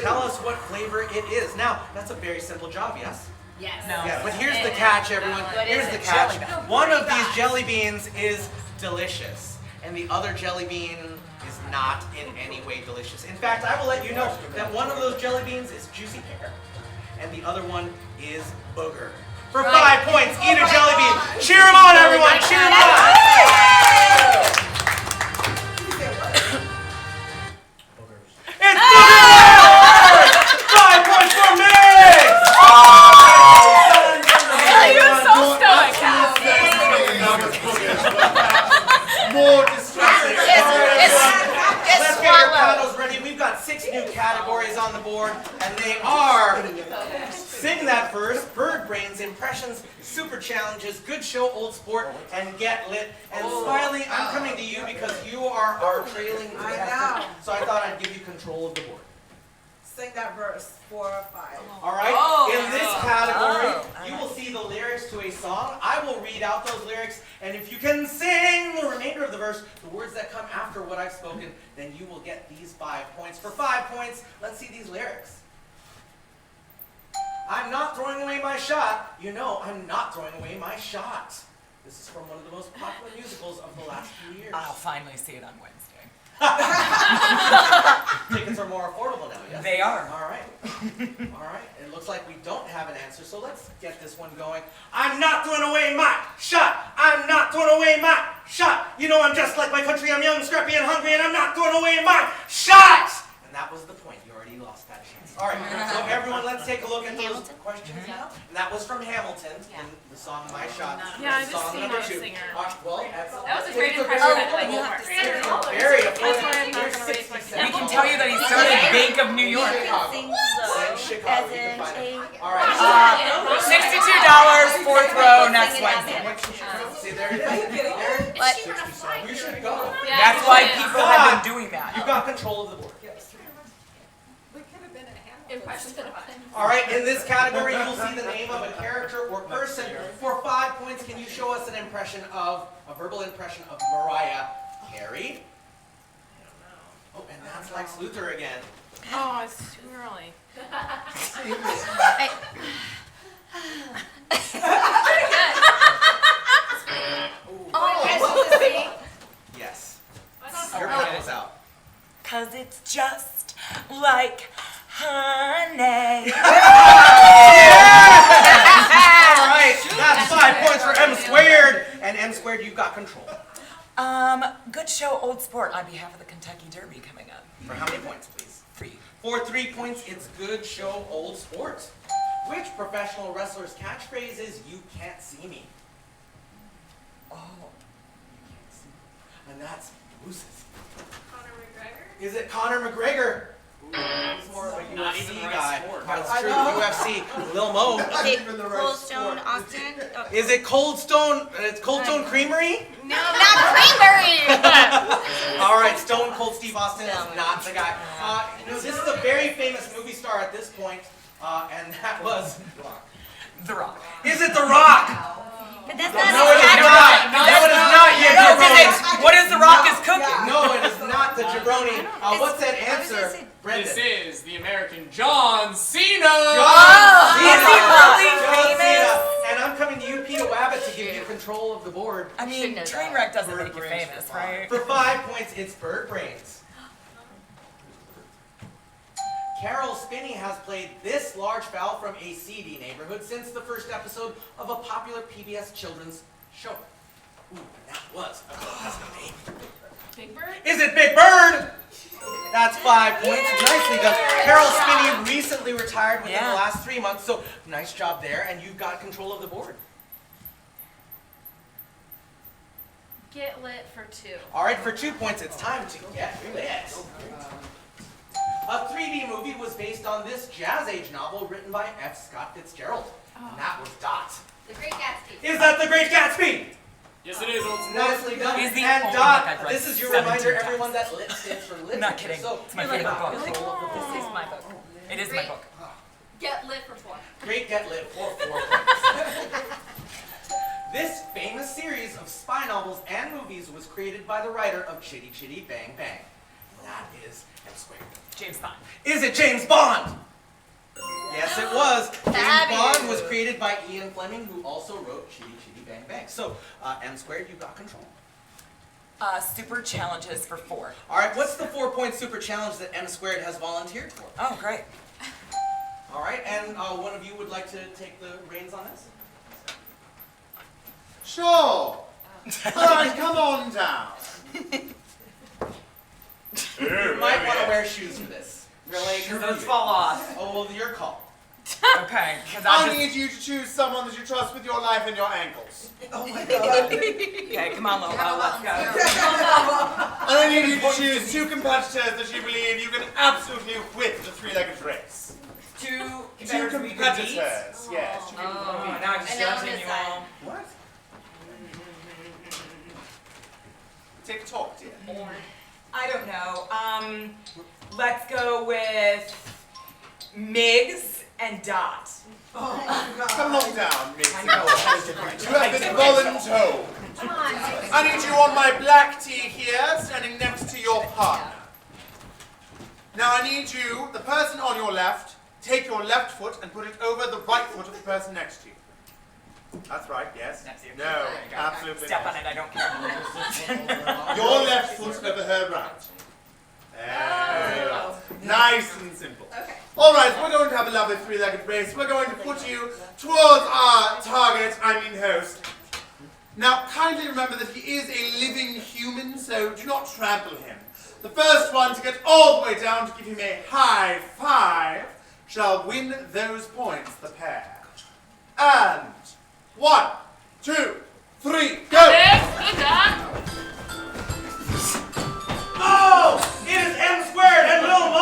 tell us what flavor it is. Now, that's a very simple job, yes? Yes. No. Yeah, but here's the catch, everyone. Here's the catch. One of these jelly beans is delicious, and the other jelly bean is not in any way delicious. In fact, I will let you know that one of those jelly beans is juicy pear, and the other one is booger. For 5 points, eat a jelly bean. Cheer them on, everyone. Cheer them on. It's boogers! 5 points for me! You're so stoic. More distressing. Let's get your paddles ready. We've got 6 new categories on the board, and they are Sing That First, Bird Brains, Impressions, Super Challenges, Good Show, Old Sport, and Get Lit. And Smiley, I'm coming to you because you are our trailing contestant, so I thought I'd give you control of the board. Sing that verse, 4 or 5. All right? In this category, you will see the lyrics to a song. I will read out those lyrics, and if you can sing the remainder of the verse, the words that come after what I've spoken, then you will get these 5 points. For 5 points, let's see these lyrics. I'm not throwing away my shot. You know, I'm not throwing away my shot. This is from one of the most popular musicals of the last few years. I'll finally see it on Wednesday. Tickets are more affordable now, yes? They are. All right. All right. It looks like we don't have an answer, so let's get this one going. I'm not throwing away my shot. I'm not throwing away my shot. You know I'm just like my country. I'm young, scrappy, and hungry, and I'm not throwing away my shot. And that was the point. You already lost that chance. All right. So everyone, let's take a look at those questions now. And that was from Hamilton in the song My Shot. Yeah, I just Song seen number our 2. singer. Well, that's That was a great tickets are impression. very you have to affordable. sing. Very That's why affordable. I'm not There's gonna raise my 60 We can tell you that he started Bank of New York. Sing And the Chicago, you can find it. All right. $62, 4th row, next Wednesday. See, there it is. But You should go. That's why people have been doing that. You've got control of the board. Impression. All right, in this category, you will see the name of a character or person. For 5 points, can you show us an impression of, a verbal impression of Mariah Carey? Oh, and that's Lex Luthor again. Oh, it's too early. Yes. Your paddle's out. 'Cause it's just like honey. All right, that's 5 points for M squared. And M squared, you've got control. Good Show, Old Sport on behalf of the Kentucky Derby coming up. For how many points, please? 3. For 3 points, it's Good Show, Old Sport. Which professional wrestler's catchphrase is "You can't see me"? Oh. You can't see me. And that's Bruce's. Conor McGregor? Is it Conor McGregor? He's more of a Not UFC even the right guy. sport. That's true. UFC. Lil Mo. is it even the right Cold Stone sport. Austin? Oh, Is it Cold Stone? It's Cold Stone Creamery. no, not Cranberry. All right, Stone Cold Steve Austin is not the guy. This is a very famous movie star at this point, and that was. The Rock. Is it The Rock? But that's No, not it is not. No, it is not. You No, 'cause jabroni. it's what is The Rock is cooking? No, it is not the jabroni. What's that answer? Brendan. This is the American John Cena. Oh, is he really John famous? Cena. And I'm coming to you, Peter Wabbit, to give you control of the board. I mean, Trainwreck doesn't make you famous, right? For 5 points, it's Bird Brains. Carol Spinney has played this large fowl from a seedy neighborhood since the first episode of a popular PBS children's show. Ooh, and that was a good husband name. Big Bird? Is it Big Bird? That's 5 points. Nicely done. Carol Spinney recently retired within the last 3 months, so nice job there, and you've got control of the board. Get lit for 2. All right, for 2 points, it's time to get lit. A 3D movie was based on this Jazz Age novel written by F. Scott Fitzgerald. And that was Dot. The Great Gatsby. Is that The Great Gatsby? Yes, it is. Nicely done. He's the And only Dot, book I've read this is your 17 reminder, times. everyone, that lit stands for lit. I'm not kidding. So, It's my you've favorite got book. control of the board. This is my book. It is my Great. book. Get lit for 4. Great Get Lit for 4 points. This famous series of spy novels and movies was created by the writer of Chitty Chitty Bang Bang. And that is M squared. James Bond. Is it James Bond? Yes, it was. James Fabulous. Bond was created by Ian Fleming, who also wrote Chitty Chitty Bang Bang. So, M squared, you've got control. Super challenges for 4. All right, what's the 4-point super challenge that M squared has volunteered for? Oh, great. All right, and one of you would like to take the reins on this? Sure. All right, come on down. You might want to wear shoes for this. Really? Because those fall off. Oh, well, your call. Okay, because I I just... need you to choose someone that you trust with your life and your ankles. Oh my God. Okay, come on, Lola, let's go. And I need you to choose 2 competitors that you believe you can absolutely whip the 3-legged race. 2 2 competitors. competitors, yes. Oh, now I'm just And now judging you decide. all. What? Take talk, dear. I don't know. Let's go with Migs and Dot. Come along down, Miss. I know. You have been voluntold. Come on. I need you on my black tee here, standing next to your partner. Now I need you, the person on your left, take your left foot and put it over the right foot of the person next to you. That's right, yes? Next to you. No, There you go. absolutely Step not. on it, I don't care. Your left foot over her right. There you are. Nice and simple. Okay. All right, we're going to have a lovely 3-legged race. We're going to put you towards our target, host. Now, kindly remember that he is a living human, so do not trample him. The first one to get all the way down to give him a high 5 shall win those points, the pair. And 1, 2, 3, go! Oh! It is M squared and Lil Mo!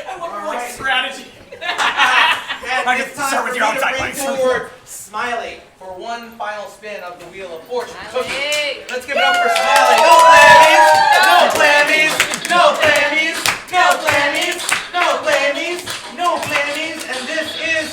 I love your like strategy. And Mike, it's time start for with me your to outside bring legs. forward Smiley for one final spin of the Wheel of Fortune. Cookie. Hey. Let's give it up for Smiley. No flammies! No flammies! No flammies! No flammies! No flammies! No flammies! And this is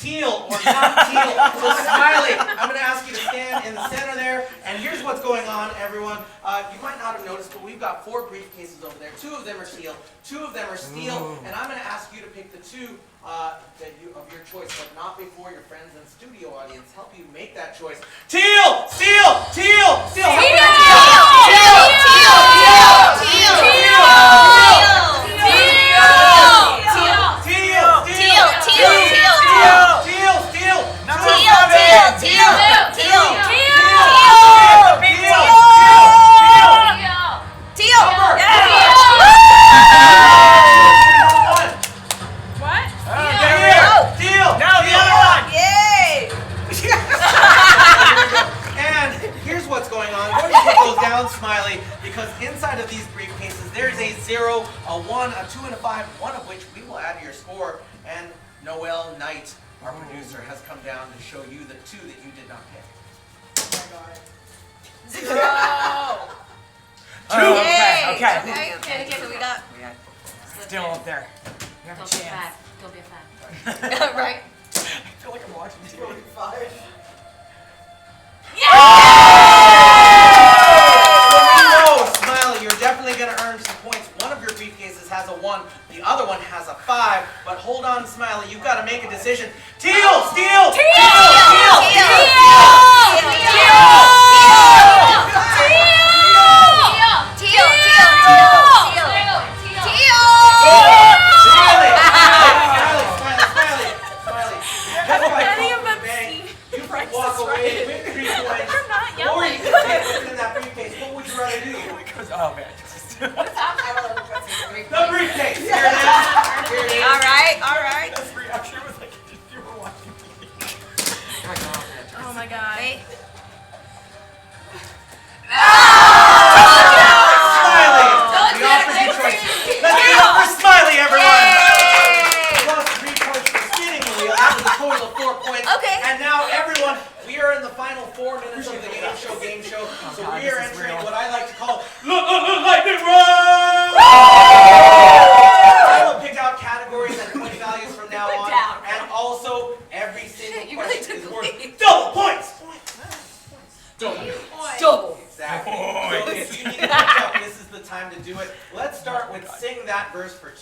teal or not teal. So Smiley, I'm going to ask you to stand in the center there. And here's what's going on, everyone. You might not have noticed, but we've got 4 briefcases over there. 2 of them are teal, 2 of them are steel. And I'm going to ask you to pick the 2 of your choice, but not before your friends and studio audience help you make that choice. Teal! Steel! Teal! Steel! Smiley, because inside of these briefcases there's a 0, a 1, a 2, and a 5, one of which we will add to your score. And Noel Knight, our producer, has come down to show you the 2 that you did not pick. Okay. Okay, so we got. Still up there. You have a Don't be a chance. fag. Don't be a fag. Right? I feel like I'm watching TV. So we know, Smiley, you're definitely going to But hold on, Smiley, you've got to make a decision. Teal! Steel! Walk away with 3 points. Or you can take what's in that briefcase. What would you rather do? Oh man. The briefcase! Here it is. Here it is. Alright. This reaction was like if you were watching me. Oh my god. Smiley! We offered you choices. Let's give it up for Smiley, everyone! You lost 3 points for spinning the wheel. That was a total of 4 points. Okay. And now, everyone, we are in the final 4 minutes of the game show. So we are entering what I like to call Lightning Round! I will pick out categories and point values from now on. And also, every single question is worth double points! Double. Exactly. So if you need to catch up, this is the time to do it. Let's start with Sing That Verse for 2.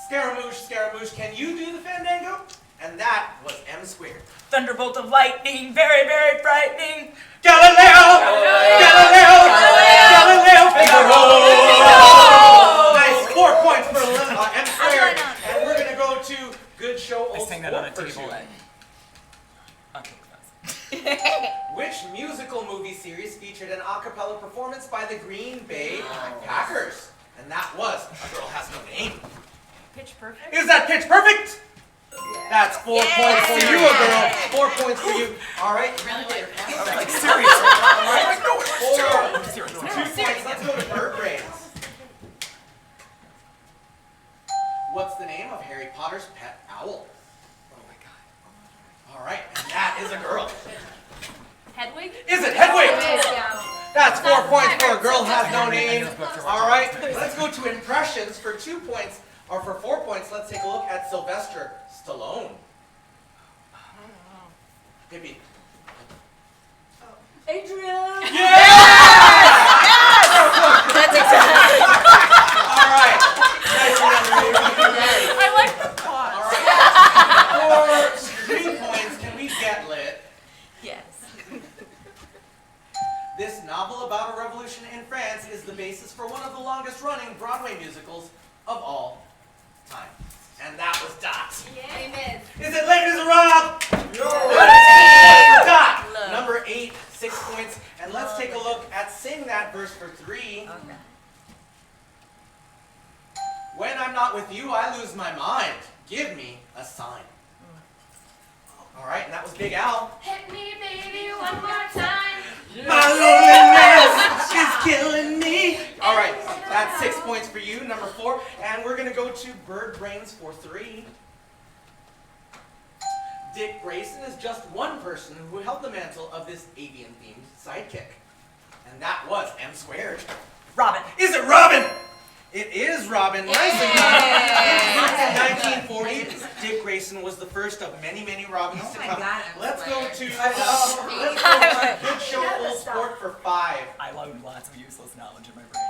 Scaramouche, Scaramouche, can you do the fandango? And that was M squared. Thunderbolt of lightning, very, very frightening. Galileo! Figaro! Nice, 4 points for M squared. And we're going to go to Good Show I Old sang that on a Sport for table. 2. Okay, class. Which musical movie series featured an a cappella performance by the Green Bay Packers? And that was A Girl Has No Name. Pitch Perfect? Is that Pitch Perfect? That's 4 points for you, a girl. 4 points for you. All right. Like seriously. All right. 2 points. Let's go to bird brains. What's the name of Harry Potter's pet owl? Oh my god. All right, and that is a girl. Hedwig? Is it Hedwig? Yeah. That's 4 points for A Girl Has No Name. All right, let's go to impressions for 2 points. Or for 4 points, let's take a look at Sylvester Stallone. Pippi. Adrian. Yeah! That's exactly. All right. Nice one. I like the pause. All right. For 3 points, can we get lit? Yes. This novel about a revolution in France is the basis for one of the longest running Broadway musicals of all time. And that was Dot. Amen. Is it Les Miserables? Dot. Number 8, 6 points. And let's take a look at Sing That Verse for 3. Okay. When I'm not with you, I lose my mind. Give me a sign. All right, and that was Big Al. Hit me, baby, one more time. My loneliness is killing me. All right, that's 6 points for you, number 4. And we're going to go to Bird Brains for 3. Dick Grayson is just one person who held the mantle of this avian-themed sidekick. And that was M squared. Robin. Is it Robin? It is Robin. Nicely done. In 1940, Dick Grayson was the first of many, many Robins to come. Let's go to Good Show Old Sport for 5. I learned lots of useless knowledge in my brain.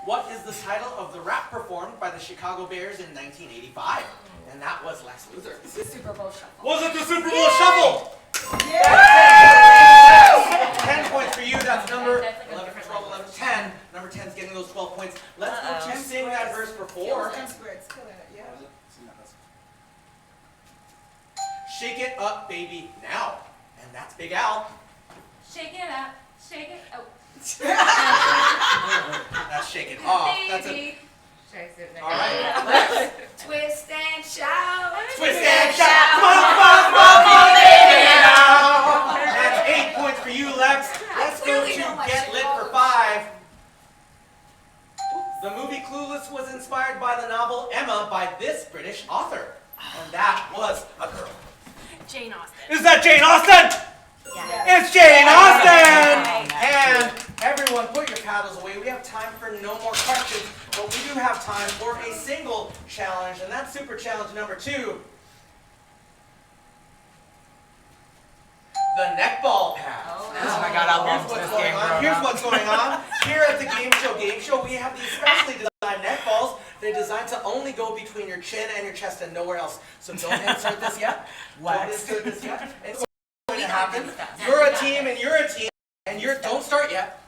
What is the title of the rap performed by the Chicago Bears in 1985? And that was Lex Luthor. Super Bowl shuffle. Was it the Super Bowl Shuffle? Yeah. 10 points for you. That's number 11, 12, 11, 10. Number 10 is getting those 12 points. Let's go to Sing That Verse for 4. Shake It Up, Baby, Now. And that's Big Al. Shake it up. Shake it. Oh. That's Shake It Off. That's Baby. it. All right. Lex. Twist and shout. Twist and shout. Come on, baby, now. That's 8 points for you, Lex. Let's go to Get Lit for 5. The movie Clueless was inspired by the novel Emma by this British author. And that was a girl. Jane Austen. Is that Jane Austen? Yeah. It's Jane Austen! And everyone, put your paddles away. We have time for no more questions, but we do have time for a single challenge, and that's Super Challenge number 2. The neckball pass. Oh my god, I love this game. Here's what's going on. Here at the Gameshow Gameshow, we have these specially designed neckballs They're designed to only go between your chin and your chest and nowhere else. So don't insert this yet. Don't insert this yet. It's going to happen. You're a team and you're a team and don't start yet.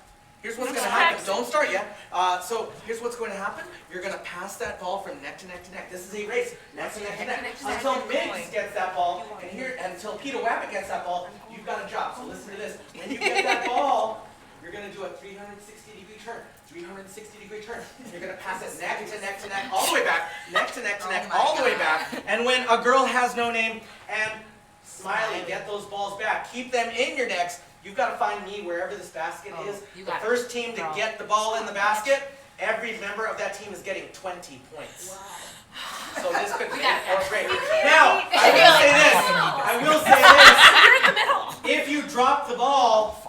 Here's what's going to happen. Don't start yet. So here's what's going to happen. You're going to pass that ball from neck to neck to neck. This is a race. Neck to neck to neck. Until Miggs gets that ball, and until Peter Wabbit gets that ball, you've got a job. So listen to this. When you get that ball, you're going to do a 360-degree turn. 360-degree turn. You're going to pass it neck to neck to neck, all the way back. Neck to neck to neck, all the way back. And when a girl has no name and Smiley get those balls back, keep them in your necks. You've got to find me wherever this basket is. The first team to get the ball in the basket, every member of that team is getting 20 points. Wow. So this could be great. Now, I will say this. If you drop the ball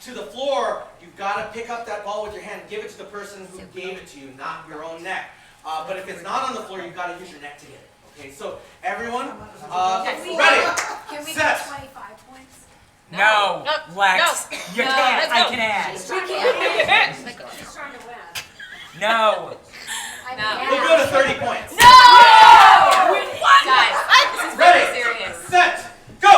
to the floor, you've got to pick up that ball with your hand and give it to the person who gave it to you, not your own neck. But if it's not on the floor, you've got to use your neck to get it. Okay, so everyone, ready, Can we set. get 25 points? No, Lex. You can't. I can add. We can't. She's trying to win. No. We'll go to 30 points. No! What? Guys, this is very Ready, serious. set, go!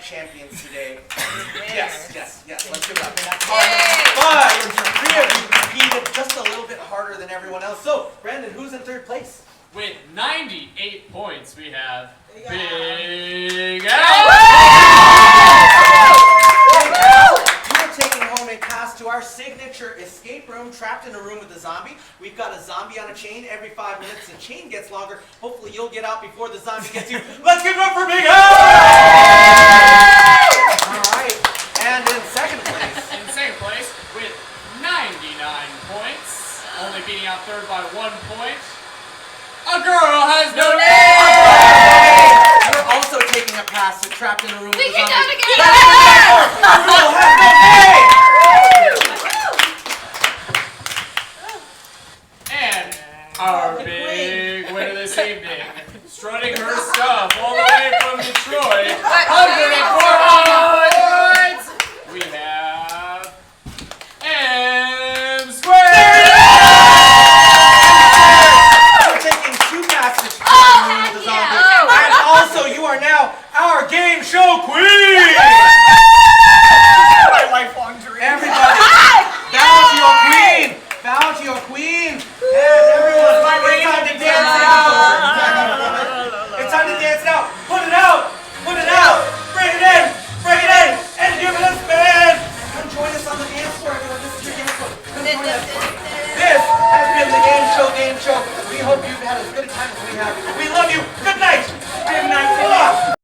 Champions today. Yes. Let's give it up. But 3 of you competed just a little bit harder than everyone else. So, Brandon, who's in 3rd place? With 98 points, we have Big Al. You're taking home a pass to our signature escape room, trapped in a room with a zombie. We've got a zombie on a chain. Every 5 minutes, the chain gets longer. Hopefully, you'll get out before the zombie gets you. Let's give it up for Big Al! And in 2nd place. In 2nd place with 99 points, only beating out 3rd by 1 point. A girl has no name! You're also taking a pass to trapped in a room with a zombie. We can do it again! A girl has no name! And our big winner this evening, strutting her stuff all